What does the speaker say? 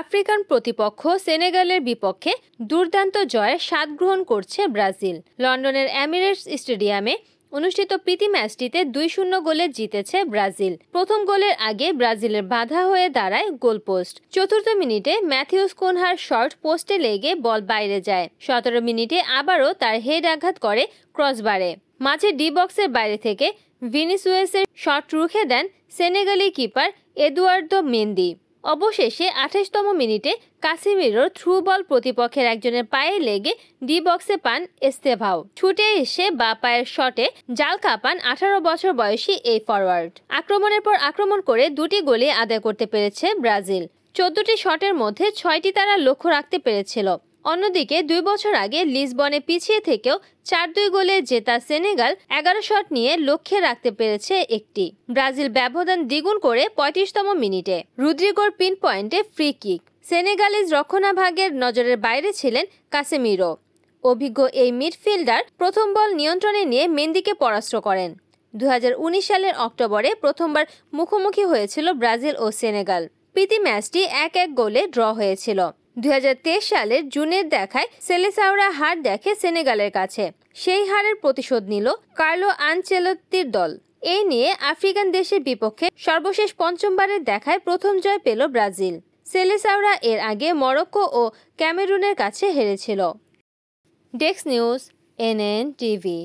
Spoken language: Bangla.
আফ্রিকান প্রতিপক্ষ সেনেগালের বিপক্ষে দুর্দান্ত জয়ের স্বাদ গ্রহণ করছে ব্রাজিল। লন্ডনের এমিরেটস স্টেডিয়ামে অনুষ্ঠিত প্রীতি ম্যাচটিতে 2-0 গোলে জিতেছে ব্রাজিল। প্রথম গোলের আগে ব্রাজিলের বাধা হয়ে দাঁড়ায় গোলপোস্ট। চতুর্থ মিনিটে ম্যাথিউস কুনহার শর্ট পোস্টে লেগে বল বাইরে যায়। 17 মিনিটে আবারও তার হেড আঘাত করে ক্রসবারে। মাঝে ডি বক্সের বাইরে থেকে ভিনিসিয়াসের শট রুখে দেন সেনেগালি কিপার এদুয়ার্দো মেন্দি। অবশেষে 28তম মিনিটে কাসিমিরোর থ্রু বল প্রতিপক্ষের একজনের পায়ে লেগে ডি বক্সে পান এস্তেভাও। ছুটে এসে বা পায়ের শটে জাল কাঁপান 18 বছর বয়সী এই ফরওয়ার্ড। আক্রমণের পর আক্রমণ করে 2টি গোলই আদায় করতে পেরেছে ব্রাজিল। 14টি শটের মধ্যে 6টি তারা লক্ষ্য রাখতে পেরেছিল। অন্যদিকে 2 বছর আগে লিসবনে পিছিয়ে থেকেও 4-2 গোলে জেতা সেনেগাল 11 শট নিয়ে লক্ষ্যে রাখতে পেরেছে একটি। ব্রাজিল ব্যবধান দ্বিগুণ করে 35তম মিনিটে রদ্রিগোর পিন পয়েন্টে ফ্রি কিক। সেনেগালিজ রক্ষণাভাগের নজরের বাইরে ছিলেন কাসেমিরো। অভিজ্ঞ এই মিডফিল্ডার প্রথম বল নিয়ন্ত্রণে নিয়ে মেন্দিকে পরাস্ত করেন। 2019 সালের অক্টোবরে প্রথমবার মুখোমুখি হয়েছিল ব্রাজিল ও সেনেগাল। প্রীতি ম্যাচটি 1-1 গোলে ড্র হয়েছিল। 2023 সালের জুনের দেখায় সেলেসাওরা হার দেখে সেনেগালের কাছে। সেই হারের প্রতিশোধ নিল কার্লো আনচেলত্তির দল। এই নিয়ে আফ্রিকান দেশের বিপক্ষে সর্বশেষ পঞ্চমবারের দেখায় প্রথম জয় পেল ব্রাজিল। সেলেসাওরা এর আগে মরক্কো ও ক্যামেরুনের কাছে হেরেছিল। Desk news, NN TV.